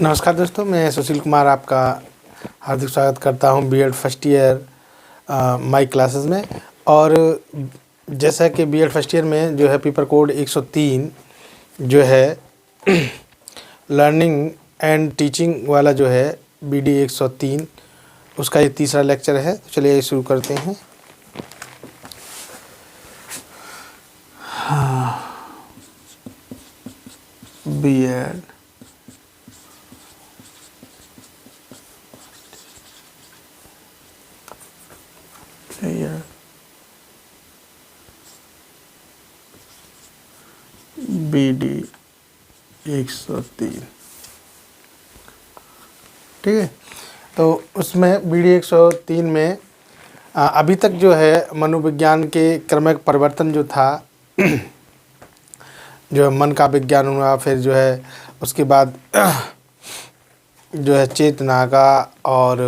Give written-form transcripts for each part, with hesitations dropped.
नमस्कार दोस्तों, मैं सुशील कुमार आपका हार्दिक स्वागत करता हूं BEd first year my classes में। और जैसा कि बीएड फर्स्ट ईयर में जो है पेपर कोड 103 जो है लर्निंग एंड टीचिंग वाला जो है बीडी 103 उसका ये तीसरा लेक्चर है। तो चलिए शुरू करते हैं। बीएड BD 103 ठीक है। तो उसमें BD 103 में अभी तक जो है मनोविज्ञान के क्रमिक परिवर्तन जो था जो है मन का विज्ञान हुआ, फिर जो है उसके बाद जो है चेतना का, और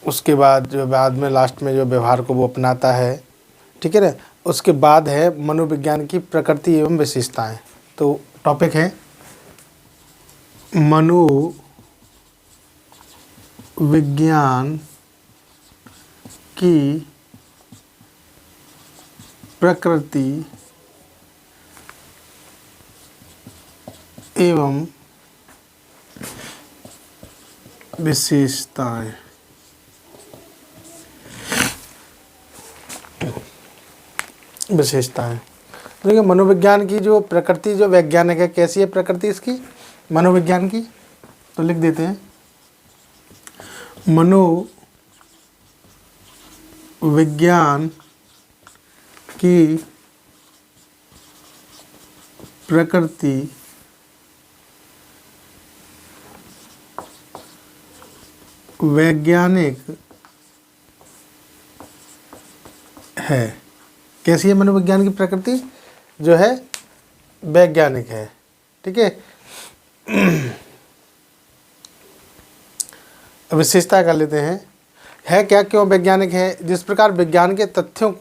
उसके बाद जो बाद में लास्ट में जो व्यवहार को वो अपनाता है, ठीक है ना। उसके बाद है मनोविज्ञान की प्रकृति एवं विशेषताएं। तो टॉपिक है मनोविज्ञान की प्रकृति एवं विशेषताएं। देखिए, मनोविज्ञान की जो प्रकृति जो वैज्ञानिक है, कैसी है प्रकृति इसकी मनोविज्ञान की, तो लिख देते हैं मनोविज्ञान की प्रकृति वैज्ञानिक है। कैसी है मनोविज्ञान की प्रकृति जो है वैज्ञानिक है, ठीक है। विशेषता कर लेते हैं, है क्या, क्यों वैज्ञानिक है। जिस प्रकार विज्ञान के तथ्यों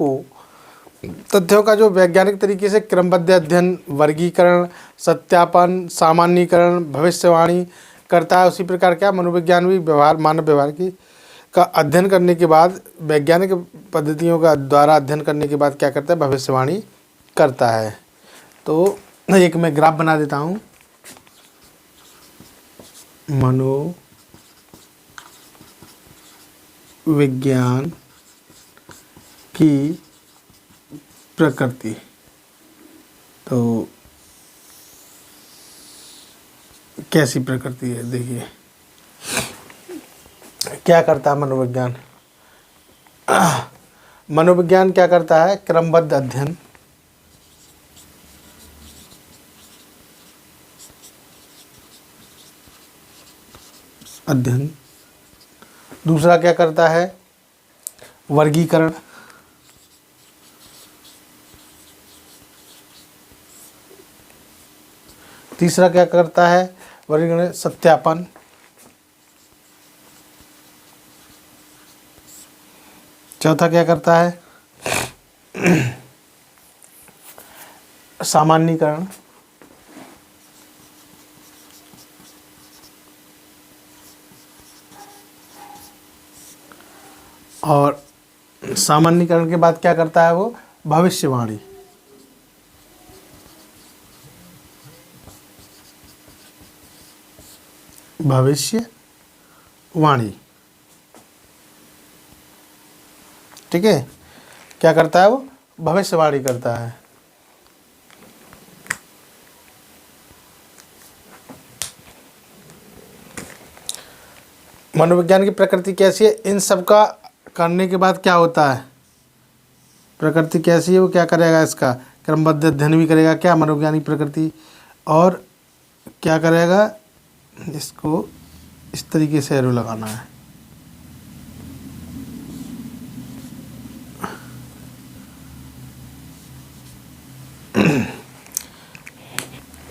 का जो वैज्ञानिक तरीके से क्रमबद्ध अध्ययन, वर्गीकरण, सत्यापन, सामान्यीकरण, भविष्यवाणी करता है, उसी प्रकार क्या मनोविज्ञान भी मानव व्यवहार का अध्ययन करने के बाद, वैज्ञानिक पद्धतियों का द्वारा अध्ययन करने के बाद क्या करता है, भविष्यवाणी करता है। तो एक मैं ग्राफ बना देता हूँ। मनोविज्ञान की प्रकृति, तो कैसी प्रकृति है, देखिए क्या करता है मनोविज्ञान। मनोविज्ञान क्या करता है, क्रमबद्ध अध्ययन। दूसरा क्या करता है, वर्गीकरण। तीसरा क्या करता है, वर्गीकरण, सत्यापन। चौथा क्या करता है, सामान्यीकरण। और सामान्यीकरण के बाद क्या करता है वो, भविष्यवाणी। ठीक है, क्या करता है वो, भविष्यवाणी करता है। मनोविज्ञान की प्रकृति कैसी है, इन सब का करने के बाद क्या होता है, प्रकृति कैसी है, वो क्या करेगा, इसका क्रमबद्ध अध्ययन भी करेगा क्या मनोविज्ञान की प्रकृति, और क्या करेगा, इसको इस तरीके से एरो लगाना है।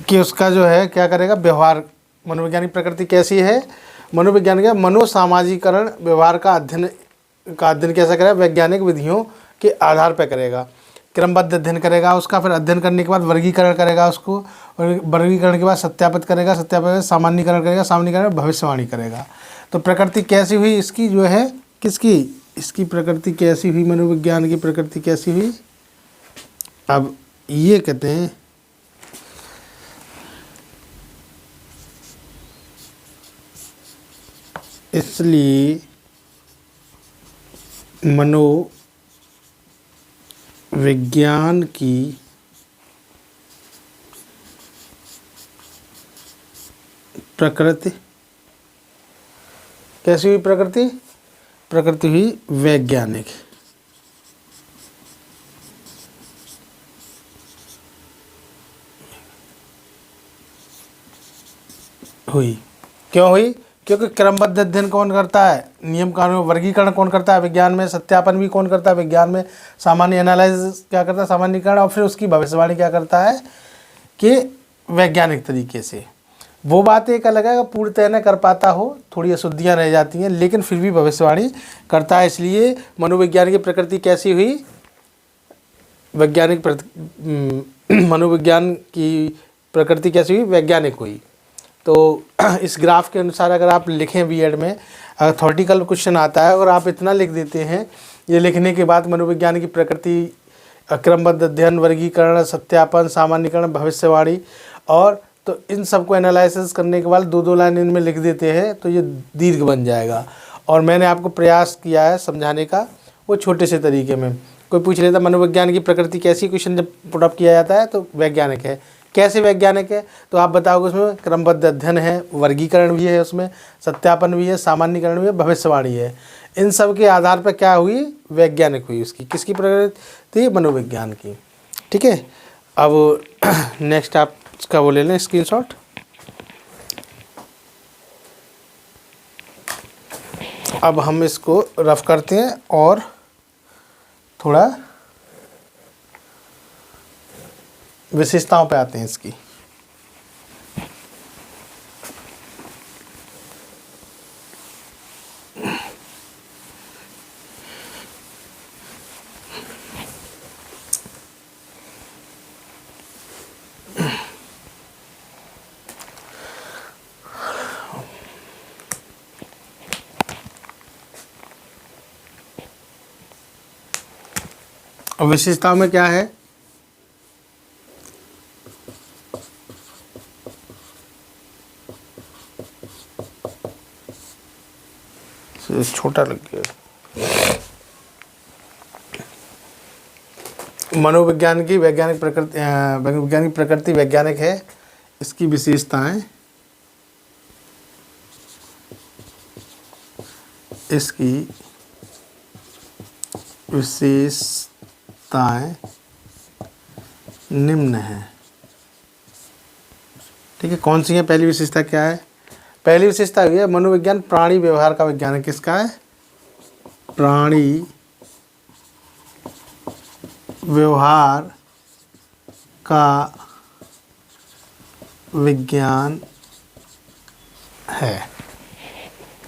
कि उसका जो है क्या करेगा, व्यवहार। मनोवैज्ञानिक प्रकृति कैसी है, मनोविज्ञान का मनोसामाजिकरण व्यवहार का अध्ययन कैसा करेगा, वैज्ञानिक विधियों के आधार पर करेगा। क्रमबद्ध अध्ययन करेगा उसका, फिर अध्ययन करने के बाद वर्गीकरण करेगा उसको, और वर्गीकरण के बाद सत्यापित करेगा, सत्यापित सामान्यीकरण करेगा, सामान्यीकरण भविष्यवाणी करेगा। तो प्रकृति कैसी हुई इसकी जो है, किसकी, इसकी प्रकृति कैसी हुई, मनोविज्ञान की प्रकृति कैसी हुई। अब ये कहते हैं इसलिए मनोविज्ञान की प्रकृति कैसी हुई, प्रकृति प्रकृति हुई वैज्ञानिक हुई। क्यों हुई, क्योंकि क्रमबद्ध अध्ययन कौन करता है, नियम कानून, वर्गीकरण कौन करता है विज्ञान में, सत्यापन भी कौन करता है विज्ञान में, सामान्य एनालाइज क्या करता है, सामान्यीकरण, और फिर उसकी भविष्यवाणी क्या करता है कि वैज्ञानिक तरीके से। वो बात एक अलग है, पूर्णतः न कर पाता हो, थोड़ी अशुद्धियाँ रह जाती हैं, लेकिन फिर भी भविष्यवाणी करता है। इसलिए मनोविज्ञान की प्रकृति कैसी हुई, वैज्ञानिक मनोविज्ञान की प्रकृति कैसी हुई, वैज्ञानिक हुई। तो इस ग्राफ के अनुसार अगर आप लिखें बीएड में, अगर थ्योरेटिकल क्वेश्चन आता है और आप इतना लिख देते हैं, ये लिखने के बाद मनोविज्ञान की प्रकृति, क्रमबद्ध अध्ययन, वर्गीकरण, सत्यापन, सामान्यीकरण, भविष्यवाणी, और तो इन सबको एनालिसिस करने के बाद 2-2 लाइन इनमें लिख देते हैं तो ये दीर्घ बन जाएगा। और मैंने आपको प्रयास किया है समझाने का, वो छोटे से तरीके में। कोई पूछ लेता मनोविज्ञान की प्रकृति कैसी, क्वेश्चन जब पुट अप किया जाता है तो वैज्ञानिक है। कैसे वैज्ञानिक है, तो आप बताओगे उसमें क्रमबद्ध अध्ययन है, वर्गीकरण भी है, उसमें सत्यापन भी है, सामान्यीकरण भी है, भविष्यवाणी है। इन सब के आधार पर क्या हुई, वैज्ञानिक हुई उसकी, किसकी प्रकृति, मनोविज्ञान की। ठीक है, अब नेक्स्ट आप इसका वो ले लें स्क्रीनशॉट। अब हम इसको रफ करते हैं और थोड़ा विशेषताओं पे आते हैं इसकी। विशेषताओं में क्या है, छोटा लग गया। मनोविज्ञान की वैज्ञानिक प्रकृति, वैज्ञानिक प्रकृति वैज्ञानिक है, इसकी विशेषताएं, इसकी विशेषताएं निम्न है। ठीक है, कौन सी है, पहली विशेषता क्या है, पहली विशेषता हुई है मनोविज्ञान प्राणी व्यवहार का विज्ञान है। किसका है, प्राणी व्यवहार का विज्ञान है।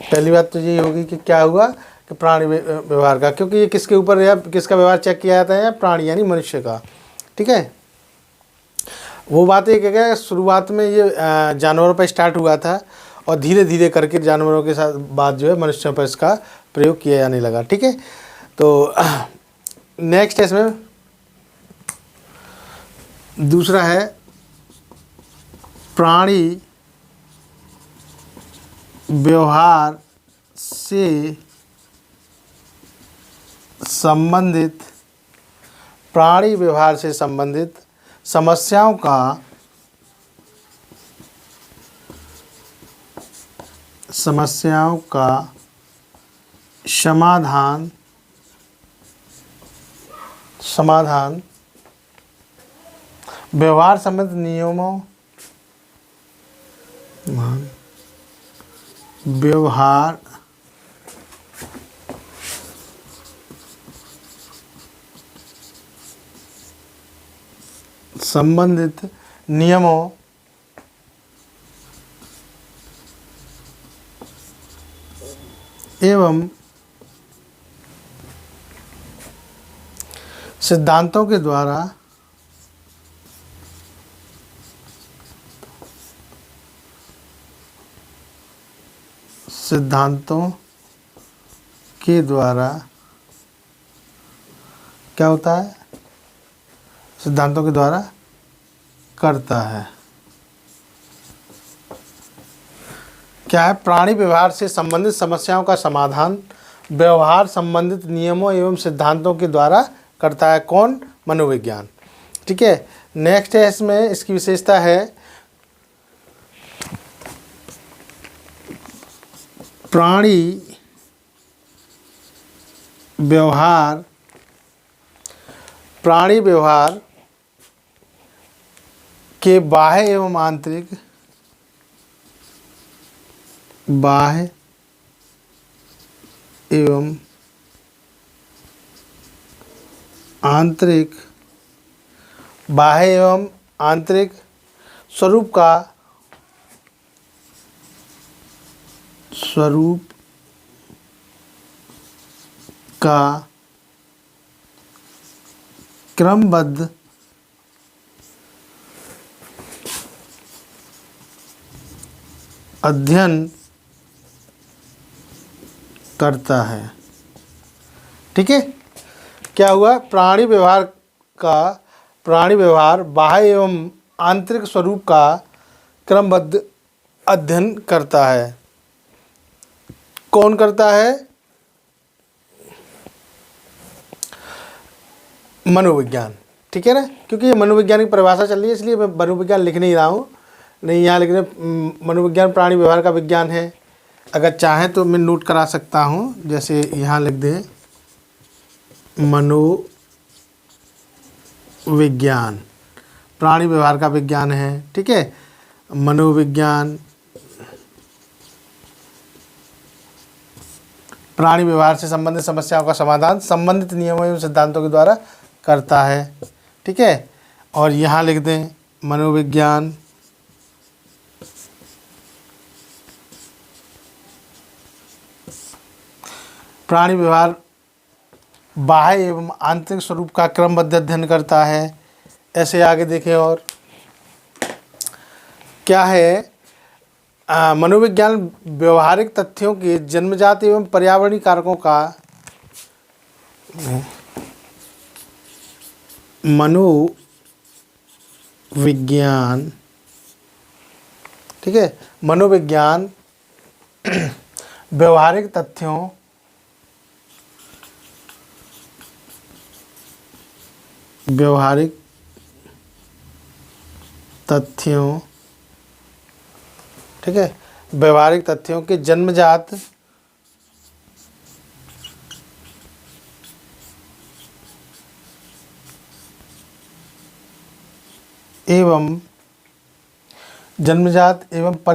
पहली बात तो ये होगी कि क्या हुआ कि प्राणी व्यवहार का, क्योंकि ये किसके ऊपर है, किसका व्यवहार चेक किया जाता है, प्राणी यानी मनुष्य का। ठीक है, वो बात एक है, शुरुआत में ये जानवरों पर स्टार्ट हुआ था और धीरे धीरे करके जानवरों के साथ बाद जो है मनुष्यों पर इसका प्रयोग किया जाने लगा। ठीक है, तो नेक्स्ट है इसमें दूसरा है प्राणी व्यवहार से संबंधित, प्राणी व्यवहार से संबंधित समस्याओं का समाधान व्यवहार संबंधित नियमों, व्यवहार संबंधित नियमों एवं सिद्धांतों के द्वारा क्या होता है, सिद्धांतों के द्वारा करता है। क्या है, प्राणी व्यवहार से संबंधित समस्याओं का समाधान व्यवहार संबंधित नियमों एवं सिद्धांतों के द्वारा करता है। कौन? मनोविज्ञान। ठीक है। नेक्स्ट है, इसमें इसकी विशेषता है प्राणी व्यवहार के बाह्य एवं आंतरिक स्वरूप का क्रमबद्ध अध्ययन करता है। ठीक है। क्या हुआ? प्राणी व्यवहार बाह्य एवं आंतरिक स्वरूप का क्रमबद्ध अध्ययन करता है। कौन करता है? मनोविज्ञान। ठीक है ना, क्योंकि ये मनोविज्ञान की परिभाषा चल रही है, इसलिए मैं मनोविज्ञान लिख नहीं रहा हूँ। नहीं, यहाँ लिख रहे मनोविज्ञान प्राणी व्यवहार का विज्ञान है। अगर चाहें तो मैं नोट करा सकता हूँ, जैसे यहाँ लिख दें मनोविज्ञान प्राणी व्यवहार का विज्ञान है। ठीक है। मनोविज्ञान प्राणी व्यवहार से संबंधित समस्याओं का समाधान संबंधित नियमों एवं सिद्धांतों के द्वारा करता है। ठीक है। और यहाँ लिख दें मनोविज्ञान प्राणी व्यवहार बाह्य एवं आंतरिक स्वरूप का क्रमबद्ध अध्ययन करता है। ऐसे आगे देखें, और क्या है, मनोविज्ञान व्यवहारिक तथ्यों के जन्मजात एवं पर्यावरणीय कारकों का मनोविज्ञान ठीक है, मनोविज्ञान व्यवहारिक तथ्यों ठीक है, व्यवहारिक तथ्यों के जन्मजात एवं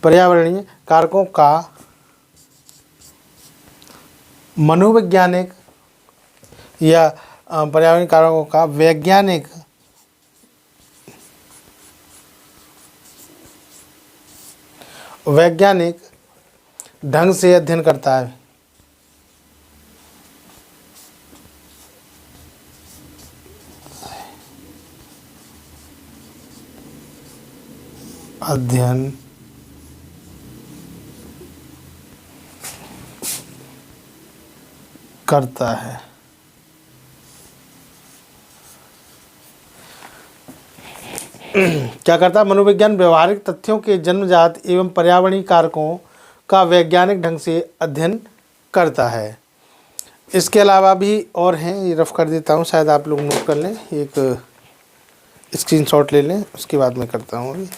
पर्यावरणीय कारकों का मनोवैज्ञानिक या पर्यावरणीय कारकों का वैज्ञानिक ढंग से अध्ययन करता है। क्या करता है? मनोविज्ञान व्यवहारिक तथ्यों के जन्मजात एवं पर्यावरणीय कारकों का वैज्ञानिक ढंग से अध्ययन करता है। इसके अलावा भी और हैं, ये रफ कर देता हूँ, शायद आप लोग नोट कर लें, एक स्क्रीनशॉट ले लें, उसके बाद मैं करता हूँ अभी।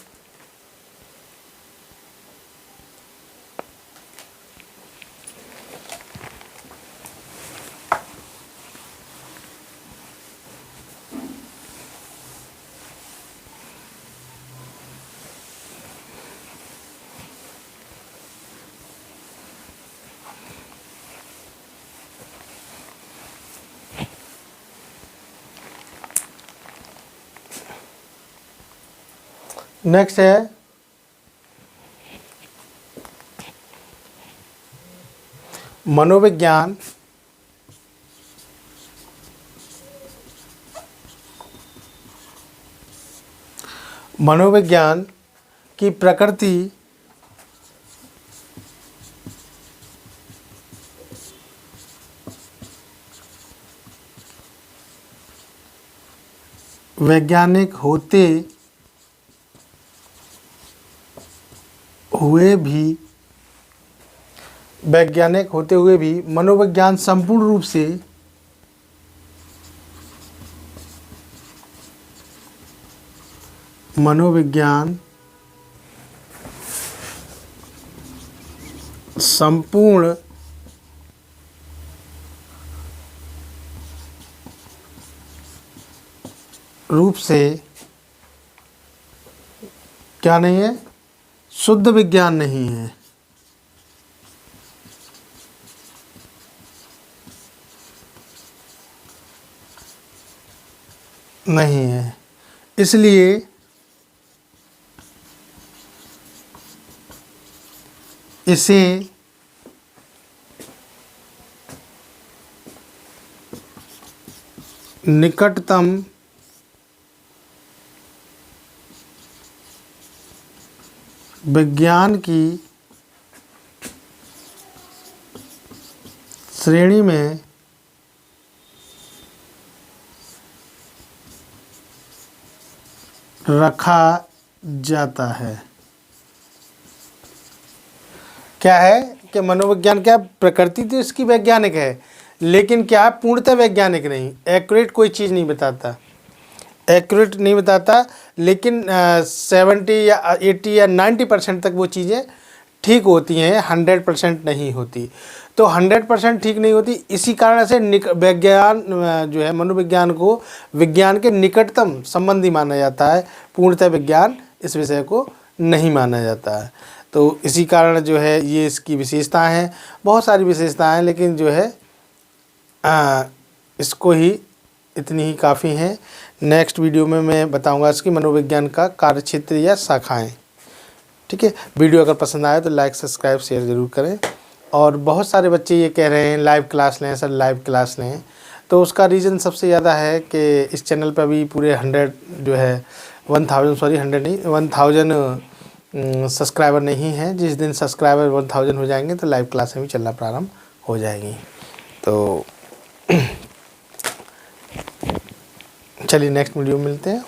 नेक्स्ट है मनोविज्ञान मनोविज्ञान की प्रकृति वैज्ञानिक होते हुए भी मनोविज्ञान संपूर्ण रूप से क्या नहीं है, शुद्ध विज्ञान नहीं है। इसलिए इसे निकटतम विज्ञान की श्रेणी में रखा जाता है। क्या है कि मनोविज्ञान क्या प्रकृति तो इसकी वैज्ञानिक है, लेकिन क्या पूर्णतः वैज्ञानिक नहीं, एक्यूरेट कोई चीज़ नहीं बताता, लेकिन 70 या 80 या 90% तक वो चीज़ें ठीक होती हैं, 100% नहीं होती। तो 100% ठीक नहीं होती, इसी कारण से विज्ञान जो है मनोविज्ञान को विज्ञान के निकटतम संबंधी माना जाता है, पूर्णतः विज्ञान इस विषय को नहीं माना जाता है। तो इसी कारण जो है ये इसकी विशेषताएं हैं, बहुत सारी विशेषताएं, लेकिन जो है इसको ही इतनी ही काफ़ी हैं। नेक्स्ट वीडियो में मैं बताऊंगा इसकी मनोविज्ञान का कार्यक्षेत्र या शाखाएं। ठीक है, वीडियो अगर पसंद आए तो लाइक सब्सक्राइब शेयर ज़रूर करें। और बहुत सारे बच्चे ये कह रहे हैं लाइव क्लास लें सर, लाइव क्लास लें, तो उसका रीज़न सबसे ज़्यादा है कि इस चैनल पर भी पूरे 100 सब्सक्राइबर नहीं हैं। जिस दिन सब्सक्राइबर 1000 हो जाएंगे तो लाइव क्लासें भी चलना प्रारंभ हो जाएंगी। तो चलिए नेक्स्ट वीडियो में मिलते हैं।